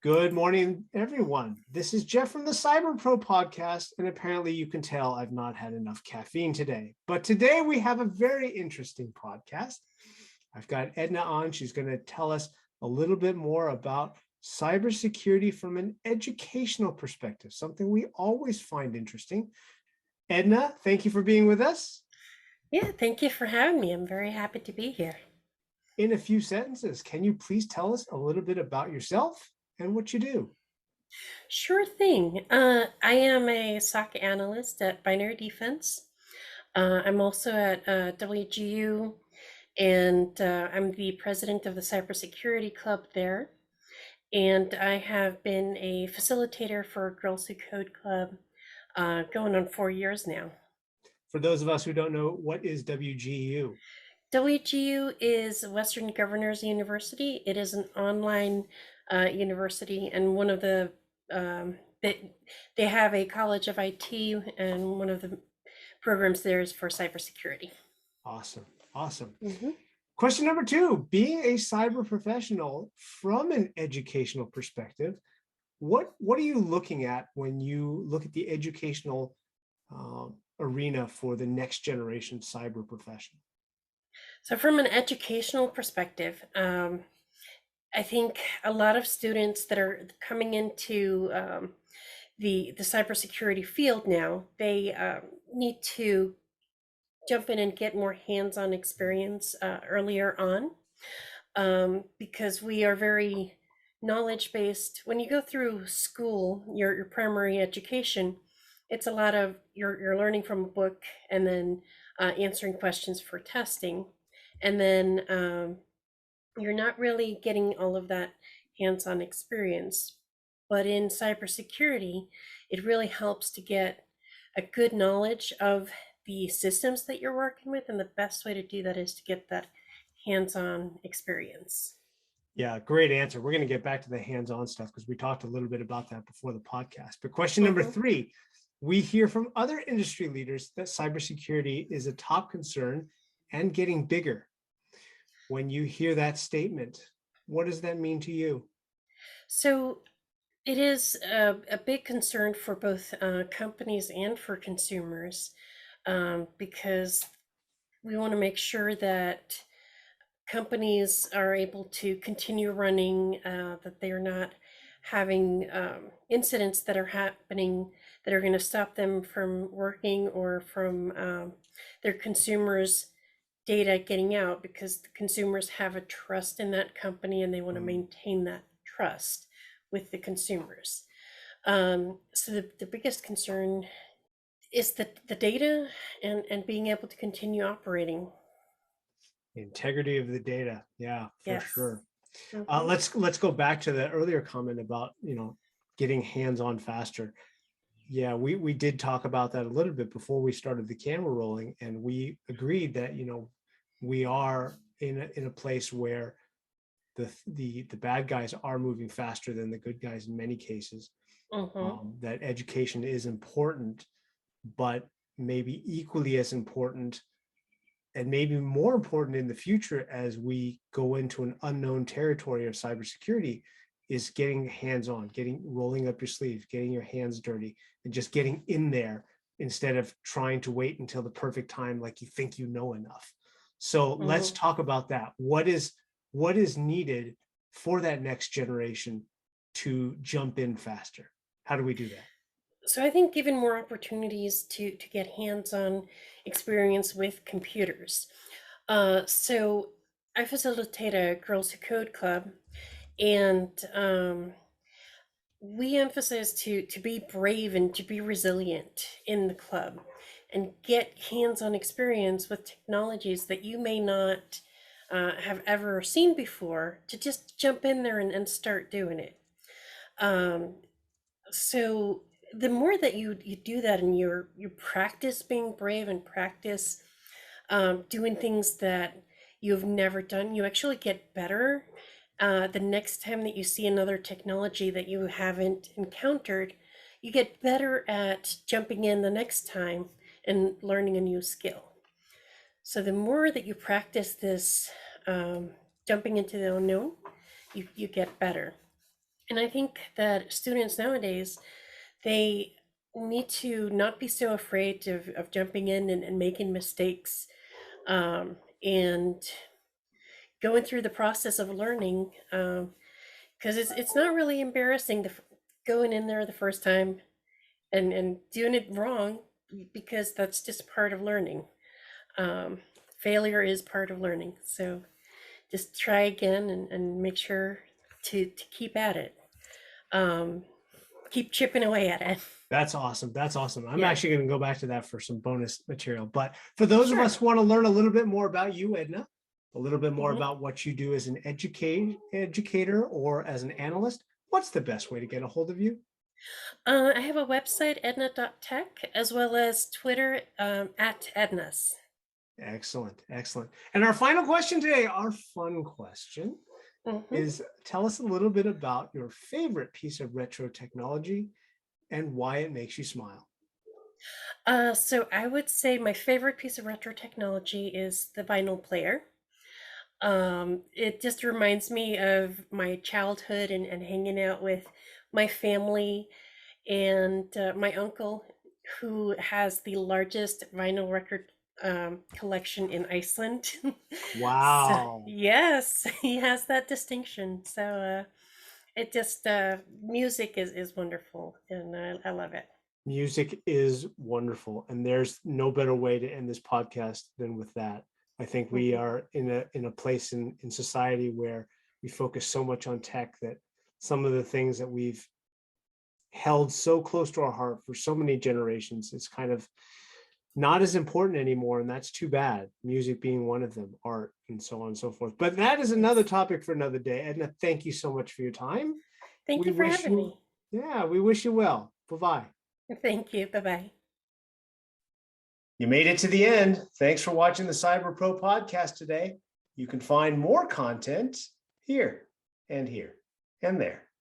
Good morning, everyone. This is Jeff from the Cyber Pro podcast, and apparently you can tell I've not had enough caffeine today. But today we have a very interesting podcast. I've got Edna on. She's going to tell us a little bit more about cybersecurity from an educational perspective, something we always find interesting. Edna, thank you for being with us. Yeah, thank you for having me. I'm very happy to be here. In a few sentences, can you please tell us a little bit about yourself and what you do? Sure thing. I am a SOC analyst at Binary Defense. I'm also at WGU, and I'm the president of the Cybersecurity Club there. And I have been a facilitator for Girls Who Code Club going on 4 years now. For those of us who don't know, what is WGU? WGU is Western Governors University. It is an online university, and one of the they have a College of IT, and one of the programs there is for cybersecurity. Awesome. Awesome. Mm-hmm. Question number 2, being a cyber professional from an educational perspective, what are you looking at when you look at the educational arena for the next generation cyber professional? So from an educational perspective, I think a lot of students that are coming into the cybersecurity field now, they need to jump in and get more hands-on experience earlier on, because we are very knowledge-based. When you go through school, your primary education, it's a lot of you're learning from a book and then answering questions for testing, and then you're not really getting all of that hands-on experience. But in cybersecurity, it really helps to get a good knowledge of the systems that you're working with, and the best way to do that is to get that hands-on experience. Yeah, great answer. We're going to get back to the hands-on stuff because we talked a little bit about that before the podcast. But question number 3, we hear from other industry leaders that cybersecurity is a top concern and getting bigger. When you hear that statement, what does that mean to you? So it is a big concern for both companies and for consumers, because we want to make sure that companies are able to continue running, that they are not having incidents that are happening that are going to stop them from working, or from their consumers' data getting out, because the consumers have a trust in that company and they want to maintain that trust with the consumers. So the biggest concern is the data and being able to continue operating. Integrity of the data. Yeah, for Yes. sure. Mm-hmm. Let's go back to the earlier comment about, getting hands-on faster. Yeah, we did talk about that a little bit before we started the camera rolling, and we agreed that, we are in a place where the bad guys are moving faster than the good guys in many cases. That education is important, but maybe equally as important, and maybe more important in the future as we go into an unknown territory of cybersecurity, is getting hands-on, rolling up your sleeves, getting your hands dirty, and just getting in there instead of trying to wait until the perfect time, like you think you know enough. So let's talk about that. What is needed for that next generation to jump in faster? How do we do that? So I think given more opportunities to get hands-on experience with computers. So I facilitate a Girls Who Code Club, and we emphasize to be brave and to be resilient in the club, and get hands-on experience with technologies that you may not have ever seen before, to just jump in there and start doing it. So the more that you do that, and you practice being brave and practice doing things that you've never done, you actually get better. The next time that you see another technology that you haven't encountered, you get better at jumping in the next time and learning a new skill. So the more that you practice this jumping into the unknown, you get better. And I think that students nowadays, they need to not be so afraid of jumping in and making mistakes, and going through the process of learning, because it's not really embarrassing going in there the first time and doing it wrong, because that's just part of learning. Um, Failure is part of learning. So just try again and make sure to keep at it. Um, Keep chipping away at it. That's awesome. That's awesome. I'm Yeah, actually going to go back to that for some bonus material. But for those of sure. us who want to learn a little bit more about you, Edna, a little bit more Mhm. about what you do as an educator or as an analyst, what's the best way to get a hold of you? I have a website, edna.tech, as well as Twitter, at ednas. Excellent. Excellent. And our final question today, our fun question, Mhm. is tell us a little bit about your favorite piece of retro technology and why it makes you smile. So I would say my favorite piece of retro technology is the vinyl player. It just reminds me of my childhood and hanging out with my family and my uncle, who has the largest vinyl record collection in Iceland. So, Wow. yes, he has that distinction. So it just music is wonderful, and I love it. Music is wonderful, and there's no better way to end this podcast than with that. I think we Mhm. are in a place in society where we focus so much on tech that some of the things that we've held so close to our heart for so many generations, it's kind of not as important anymore, and that's too bad. Music being one of them, art, and so on and so forth. But that is another Yes. topic for another day. Edna, thank you so much for your time. Thank We you for wish having you, me. yeah, we wish you well. Bye-bye. Thank you. Bye bye. You made it to the end. Thanks for watching the Cyber Pro podcast today. You can find more content here and here and there.